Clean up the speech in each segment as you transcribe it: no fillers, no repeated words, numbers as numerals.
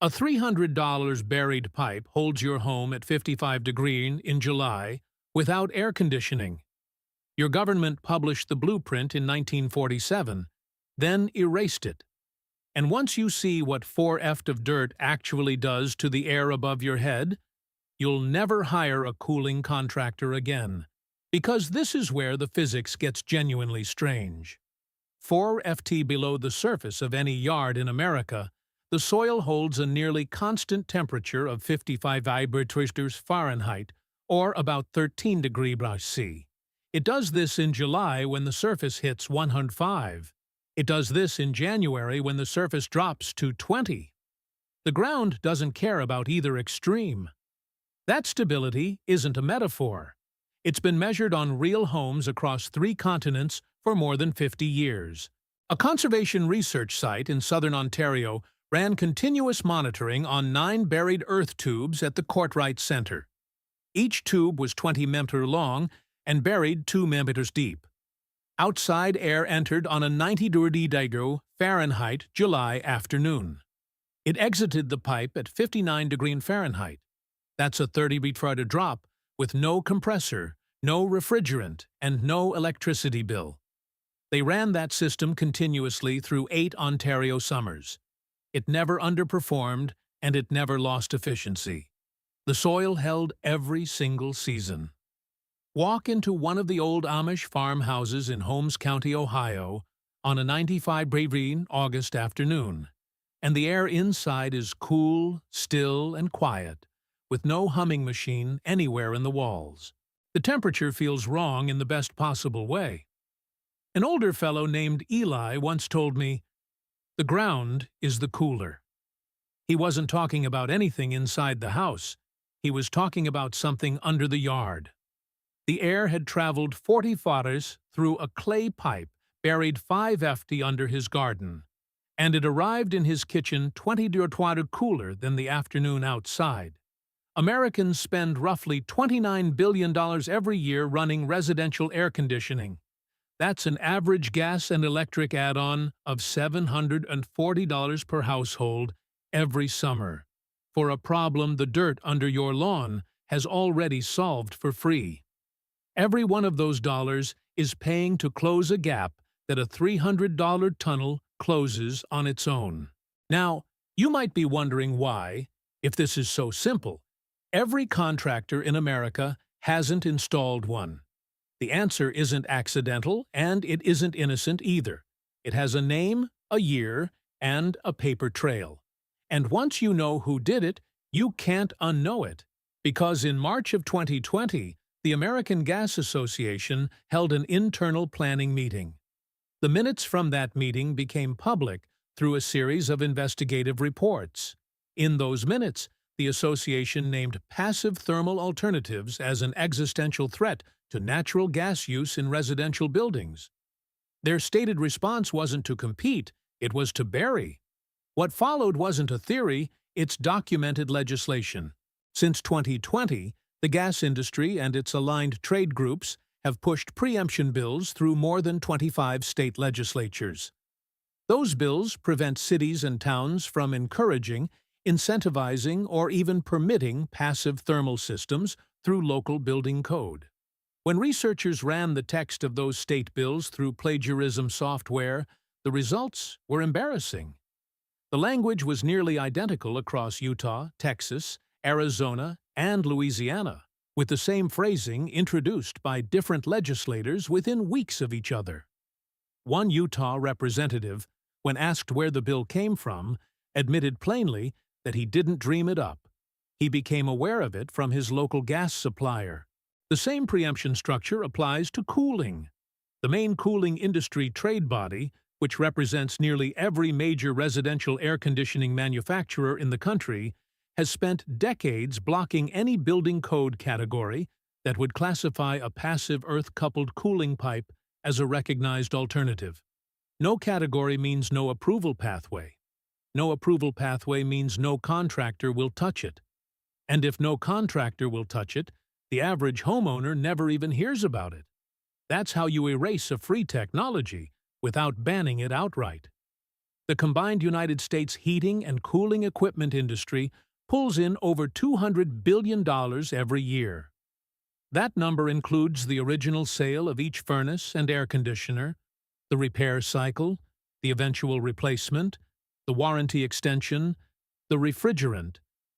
A $300 buried pipe holds your home at 55 degrees in July without air conditioning. Your government published the blueprint in 1947, then erased it. And once you see what 4F of dirt actually does to the air above your head, you'll never hire a cooling contractor again. Because this is where the physics gets genuinely strange. 4Ft below the surface of any yard in America, the soil holds a nearly constant temperature of 55 degrees Fahrenheit, or about 13 degrees C. It does this in July when the surface hits 105. It does this in January when the surface drops to 20. The ground doesn't care about either extreme. That stability isn't a metaphor. It's been measured on real homes across 3 continents for more than 50 years. A conservation research site in southern Ontario ran continuous monitoring on 9 buried earth tubes at the Courtright Centre. Each tube was 20 meters long and buried 2 meters deep. Outside air entered on a 90 Fahrenheit July afternoon. It exited the pipe at 59 degrees Fahrenheit. That's a 30-meter drop with no compressor, no refrigerant, and no electricity bill. They ran that system continuously through 8 Ontario summers. It never underperformed, and it never lost efficiency. The soil held every single season. Walk into one of the old Amish farmhouses in Holmes County, Ohio, on a 95-degree August afternoon, and the air inside is cool, still, and quiet, with no humming machine anywhere in the walls. The temperature feels wrong in the best possible way. An older fellow named Eli once told me, "The ground is the cooler." He wasn't talking about anything inside the house. He was talking about something under the yard. The air had traveled 40 footers through a clay pipe buried 5 ft under his garden, and it arrived in his kitchen 20 degrees cooler than the afternoon outside. Americans spend roughly $29 billion every year running residential air conditioning. That's an average gas and electric add-on of $740 per household every summer, for a problem the dirt under your lawn has already solved for free. Every one of those dollars is paying to close a gap that a $300 tunnel closes on its own. Now, you might be wondering why, if this is so simple, every contractor in America hasn't installed one. The answer isn't accidental, and it isn't innocent either. It has a name, a year, and a paper trail. And once you know who did it, you can't unknow it. Because in March of 2020, the American Gas Association held an internal planning meeting. The minutes from that meeting became public through a series of investigative reports. In those minutes, the association named passive thermal alternatives as an existential threat to natural gas use in residential buildings. Their stated response wasn't to compete, it was to bury. What followed wasn't a theory, it's documented legislation. Since 2020, the gas industry and its aligned trade groups have pushed preemption bills through more than 25 state legislatures. Those bills prevent cities and towns from encouraging, incentivizing, or even permitting passive thermal systems through local building code. When researchers ran the text of those state bills through plagiarism software, the results were embarrassing. The language was nearly identical across Utah, Texas, Arizona, and Louisiana, with the same phrasing introduced by different legislators within weeks of each other. One Utah representative, when asked where the bill came from, admitted plainly that he didn't dream it up. He became aware of it from his local gas supplier. The same preemption structure applies to cooling. The main cooling industry trade body, which represents nearly every major residential air conditioning manufacturer in the country, has spent decades blocking any building code category that would classify a passive earth-coupled cooling pipe as a recognized alternative. No category means no approval pathway. No approval pathway means no contractor will touch it. And if no contractor will touch it, the average homeowner never even hears about it. That's how you erase a free technology without banning it outright. The combined United States heating and cooling equipment industry pulls in over $200 billion every year. That number includes the original sale of each furnace and air conditioner, the repair cycle, the eventual replacement, the warranty extension, the refrigerant,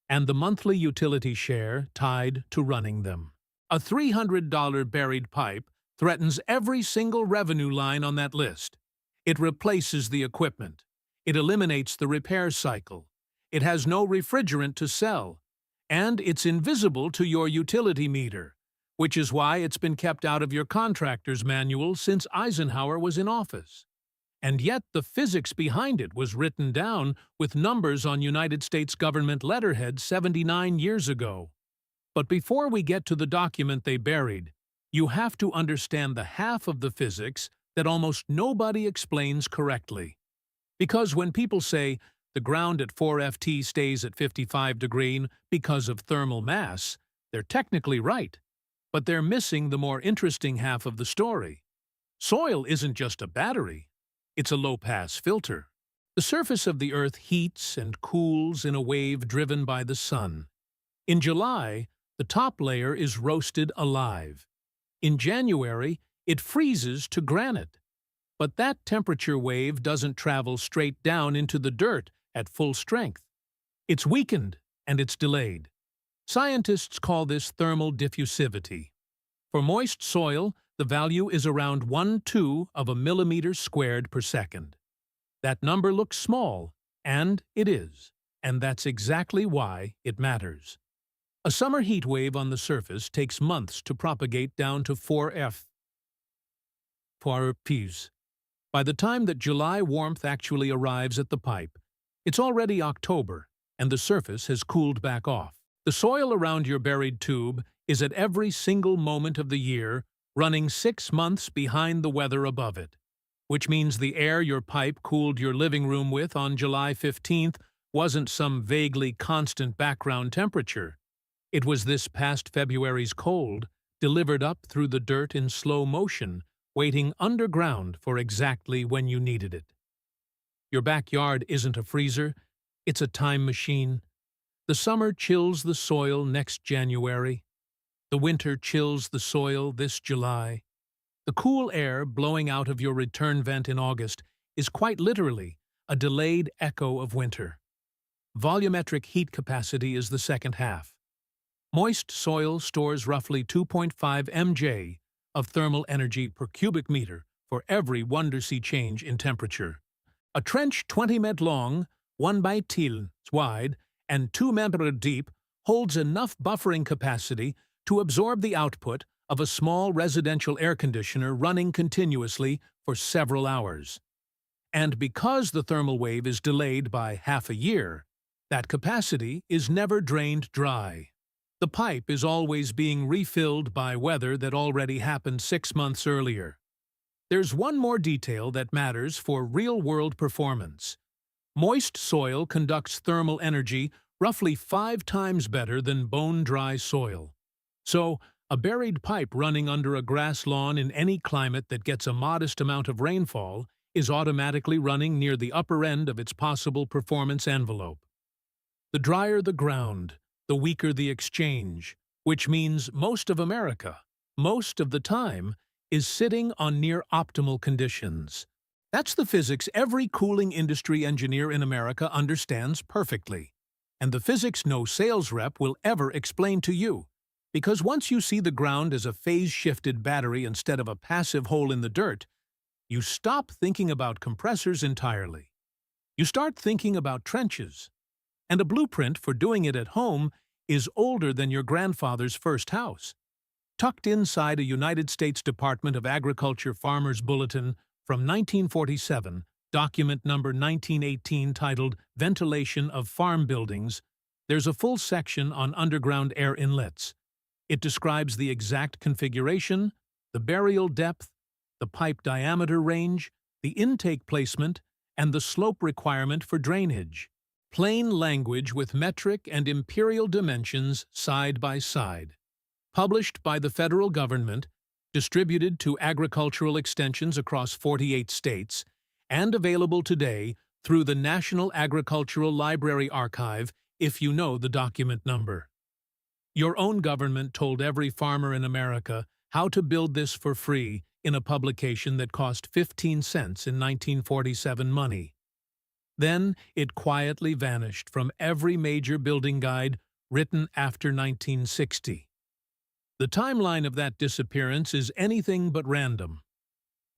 and the monthly utility share tied to running them. A $300 buried pipe threatens every single revenue line on that list. It replaces the equipment. It eliminates the repair cycle. It has no refrigerant to sell. And it's invisible to your utility meter, which is why it's been kept out of your contractor's manual since Eisenhower was in office. And yet the physics behind it was written down with numbers on United States government letterhead 79 years ago. But before we get to the document they buried, you have to understand the half of the physics that almost nobody explains correctly. Because when people say the ground at 4FT stays at 55 degrees because of thermal mass, they're technically right, but they're missing the more interesting half of the story. Soil isn't just a battery. It's a low-pass filter. The surface of the Earth heats and cools in a wave driven by the sun. In July, the top layer is roasted alive. In January, it freezes to granite. But that temperature wave doesn't travel straight down into the dirt at full strength. It's weakened and it's delayed. Scientists call this thermal diffusivity. For moist soil, the value is around 1/2 of a millimeter squared per second. That number looks small, and it is, and that's exactly why it matters. A summer heat wave on the surface takes months to propagate down to 4Ps. By the time that July warmth actually arrives at the pipe, it's already October, and the surface has cooled back off. The soil around your buried tube is at every single moment of the year running 6 months behind the weather above it, which means the air your pipe cooled your living room with on July 15th wasn't some vaguely constant background temperature. It was this past February's cold, delivered up through the dirt in slow motion, waiting underground for exactly when you needed it. Your backyard isn't a freezer, it's a time machine. The summer chills the soil next January. The winter chills the soil this July. The cool air blowing out of your return vent in August is quite literally a delayed echo of winter. Volumetric heat capacity is the second half. Moist soil stores roughly 2.5 mJ of thermal energy per cubic meter for every Wondersea change in temperature. A trench 20 meters long, 1 by 10 wide, and 2 meters deep holds enough buffering capacity to absorb the output of a small residential air conditioner running continuously for several hours. And because the thermal wave is delayed by half a year, that capacity is never drained dry. The pipe is always being refilled by weather that already happened 6 months earlier. There's one more detail that matters for real-world performance. Moist soil conducts thermal energy roughly 5 times better than bone-dry soil. So, a buried pipe running under a grass lawn in any climate that gets a modest amount of rainfall is automatically running near the upper end of its possible performance envelope. The drier the ground, the weaker the exchange, which means most of America, most of the time, is sitting on near-optimal conditions. That's the physics every cooling industry engineer in America understands perfectly, and the physics no sales rep will ever explain to you. Because once you see the ground as a phase-shifted battery instead of a passive hole in the dirt, you stop thinking about compressors entirely. You start thinking about trenches. And a blueprint for doing it at home is older than your grandfather's first house. Tucked inside a United States Department of Agriculture Farmer's Bulletin from 1947, document number 1918 titled Ventilation of Farm Buildings, there's a full section on underground air inlets. It describes the exact configuration, the burial depth, the pipe diameter range, the intake placement, and the slope requirement for drainage. Plain language with metric and imperial dimensions side by side. Published by the federal government, distributed to agricultural extensions across 48 states, and available today through the National Agricultural Library Archive if you know the document number. Your own government told every farmer in America how to build this for free in a publication that cost 15 cents in 1947 money. Then it quietly vanished from every major building guide written after 1960. The timeline of that disappearance is anything but random.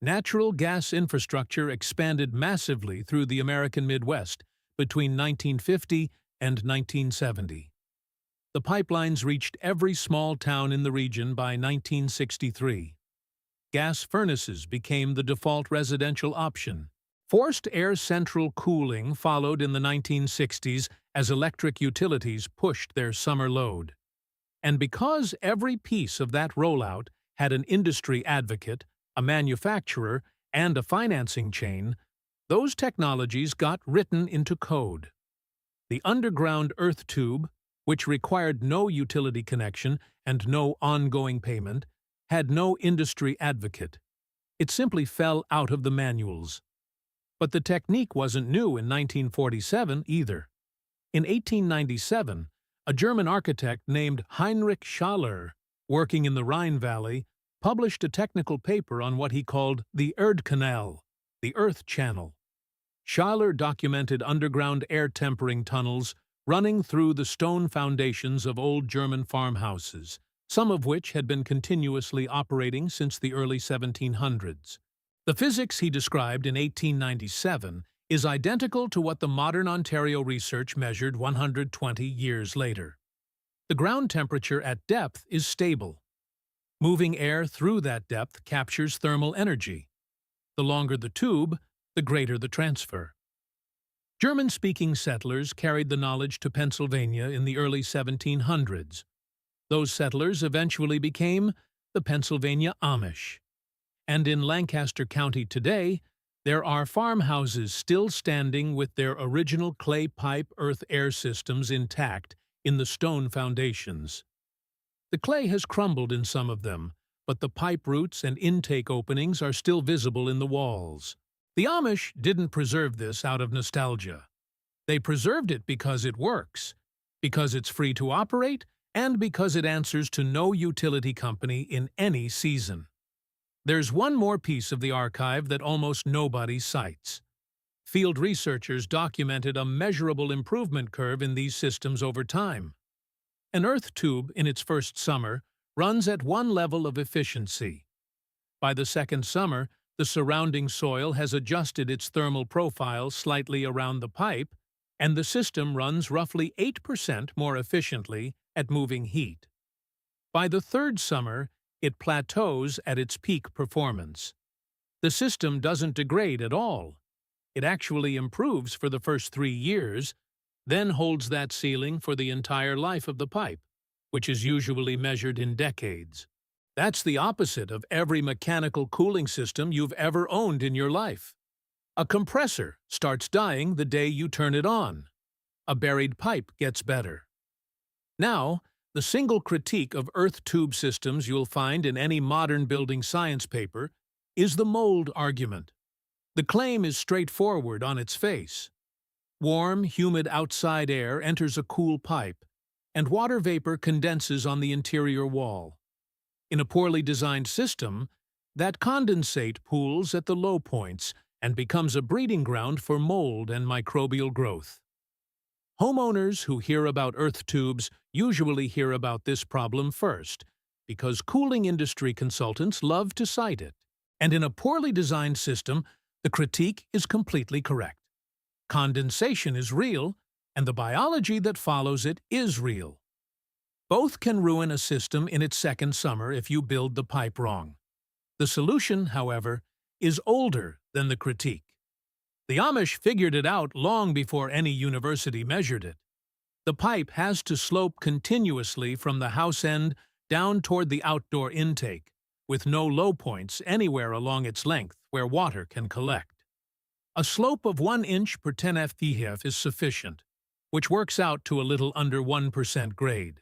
Natural gas infrastructure expanded massively through the American Midwest between 1950 and 1970. The pipelines reached every small town in the region by 1963. Gas furnaces became the default residential option. Forced air central cooling followed in the 1960s as electric utilities pushed their summer load. And because every piece of that rollout had an industry advocate, a manufacturer, and a financing chain, those technologies got written into code. The underground earth tube, which required no utility connection and no ongoing payment, had no industry advocate. It simply fell out of the manuals. But the technique wasn't new in 1947 either. In 1897, a German architect named Heinrich Schaller, working in the Rhine Valley, published a technical paper on what he called the Erdkanal, the Earth Channel. Schaller documented underground air tempering tunnels running through the stone foundations of old German farmhouses, some of which had been continuously operating since the early 1700s. The physics he described in 1897 is identical to what the modern Ontario research measured 120 years later. The ground temperature at depth is stable. Moving air through that depth captures thermal energy. The longer the tube, the greater the transfer. German-speaking settlers carried the knowledge to Pennsylvania in the early 1700s. Those settlers eventually became the Pennsylvania Amish. And in Lancaster County today, there are farmhouses still standing with their original clay pipe earth-air systems intact in the stone foundations. The clay has crumbled in some of them, but the pipe roots and intake openings are still visible in the walls. The Amish didn't preserve this out of nostalgia. They preserved it because it works, because it's free to operate, and because it answers to no utility company in any season. There's one more piece of the archive that almost nobody cites. Field researchers documented a measurable improvement curve in these systems over time. An earth tube in its first summer runs at one level of efficiency. By the second summer, the surrounding soil has adjusted its thermal profile slightly around the pipe, and the system runs roughly 8% more efficiently at moving heat. By the third summer, it plateaus at its peak performance. The system doesn't degrade at all. It actually improves for the first 3 years, then holds that ceiling for the entire life of the pipe, which is usually measured in decades. That's the opposite of every mechanical cooling system you've ever owned in your life. A compressor starts dying the day you turn it on. A buried pipe gets better. Now, the single critique of earth tube systems you'll find in any modern building science paper is the mold argument. The claim is straightforward on its face. Warm, humid outside air enters a cool pipe, and water vapor condenses on the interior wall. In a poorly designed system, that condensate pools at the low points and becomes a breeding ground for mold and microbial growth. Homeowners who hear about earth tubes usually hear about this problem first, because cooling industry consultants love to cite it. And in a poorly designed system, the critique is completely correct. Condensation is real, and the biology that follows it is real. Both can ruin a system in its second summer if you build the pipe wrong. The solution, however, is older than the critique. The Amish figured it out long before any university measured it. The pipe has to slope continuously from the house end down toward the outdoor intake, with no low points anywhere along its length where water can collect. A slope of 1 inch per 10 ppf is sufficient, which works out to a little under 1% grade.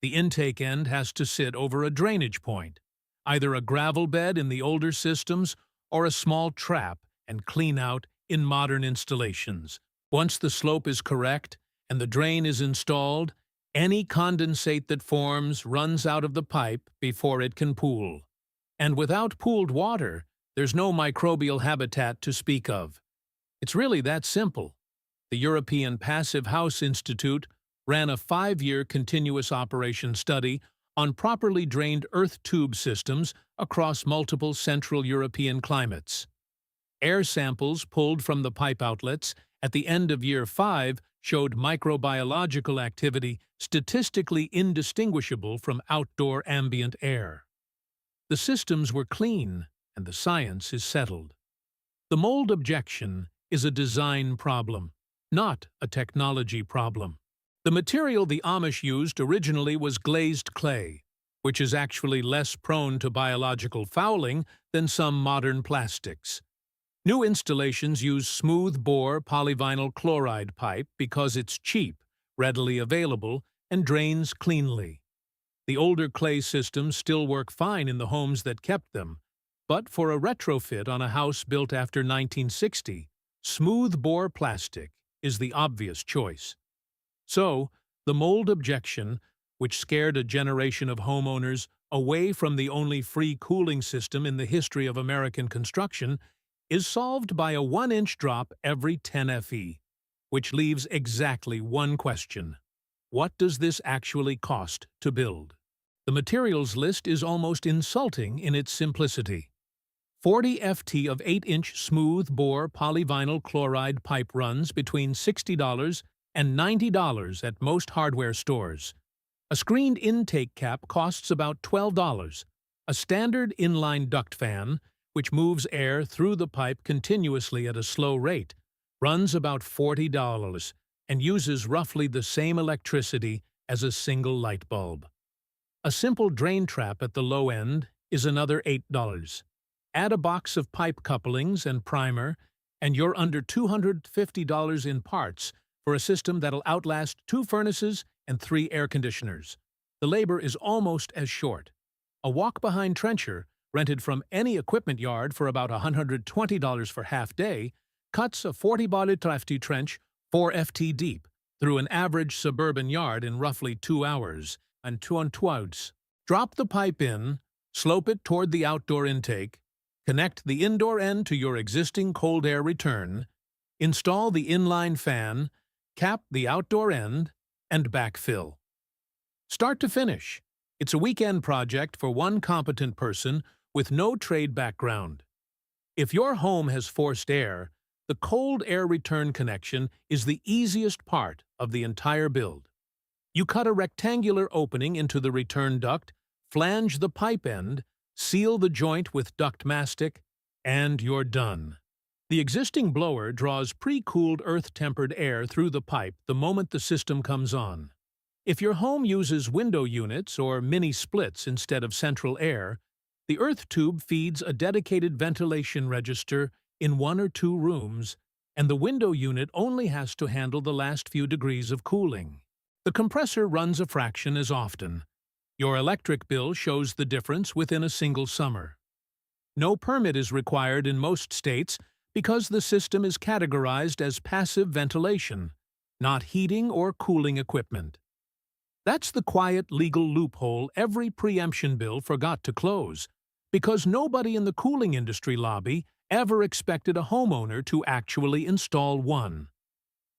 The intake end has to sit over a drainage point, either a gravel bed in the older systems or a small trap, and clean out in modern installations. Once the slope is correct and the drain is installed, any condensate that forms runs out of the pipe before it can pool. And without pooled water, there's no microbial habitat to speak of. It's really that simple. The European Passive House Institute ran a 5-year continuous operation study on properly drained earth tube systems across multiple Central European climates. Air samples pulled from the pipe outlets at the end of year 5 showed microbiological activity statistically indistinguishable from outdoor ambient air. The systems were clean, and the science is settled. The mold objection is a design problem, not a technology problem. The material the Amish used originally was glazed clay, which is actually less prone to biological fouling than some modern plastics. New installations use smooth-bore polyvinyl chloride pipe because it's cheap, readily available, and drains cleanly. The older clay systems still work fine in the homes that kept them, but for a retrofit on a house built after 1960, smooth-bore plastic is the obvious choice. So, the mold objection, which scared a generation of homeowners away from the only free cooling system in the history of American construction, is solved by a 1-inch drop every 10 FE, which leaves exactly one question. What does this actually cost to build? The materials list is almost insulting in its simplicity. 40 FT of 8-inch smooth-bore polyvinyl chloride pipe runs between $60 and $90 at most hardware stores. A screened intake cap costs about $12. A standard inline duct fan, which moves air through the pipe continuously at a slow rate, runs about $40 and uses roughly the same electricity as a single light bulb. A simple drain trap at the low end is another $8. Add a box of pipe couplings and primer, and you're under $250 in parts for a system that'll outlast 2 furnaces and 3 air conditioners. The labor is almost as short. A walk-behind trencher, rented from any equipment yard for about $120 for half-day, cuts a 40-body trench 4 FT deep through an average suburban yard in roughly 2 hours and 2 on 2 outs. Drop the pipe in, slope it toward the outdoor intake, connect the indoor end to your existing cold air return, install the inline fan, cap the outdoor end, and backfill. Start to finish, it's a weekend project for one competent person with no trade background. If your home has forced air, the cold air return connection is the easiest part of the entire build. You cut a rectangular opening into the return duct, flange the pipe end, seal the joint with duct mastic, and you're done. The existing blower draws pre-cooled earth-tempered air through the pipe the moment the system comes on. If your home uses window units or mini splits instead of central air, the earth tube feeds a dedicated ventilation register in 1 or 2 rooms, and the window unit only has to handle the last few degrees of cooling. The compressor runs a fraction as often. Your electric bill shows the difference within a single summer. No permit is required in most states because the system is categorized as passive ventilation, not heating or cooling equipment. That's the quiet legal loophole every preemption bill forgot to close, because nobody in the cooling industry lobby ever expected a homeowner to actually install one.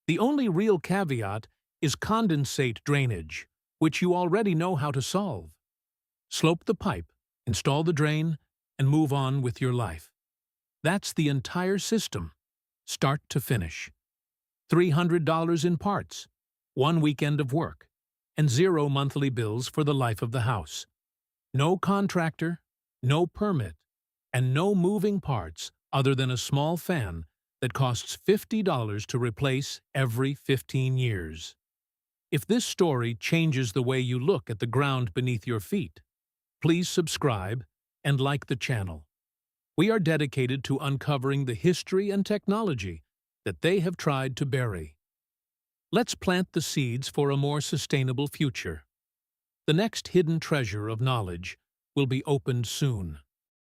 The only real caveat is condensate drainage, which you already know how to solve. Slope the pipe, install the drain, and move on with your life. That's the entire system, start to finish. $300 in parts, 1 weekend of work, and 0 monthly bills for the life of the house. No contractor, no permit, and no moving parts other than a small fan that costs $50 to replace every 15 years. If this story changes the way you look at the ground beneath your feet, please subscribe and like the channel. We are dedicated to uncovering the history and technology that they have tried to bury. Let's plant the seeds for a more sustainable future. The next hidden treasure of knowledge will be opened soon.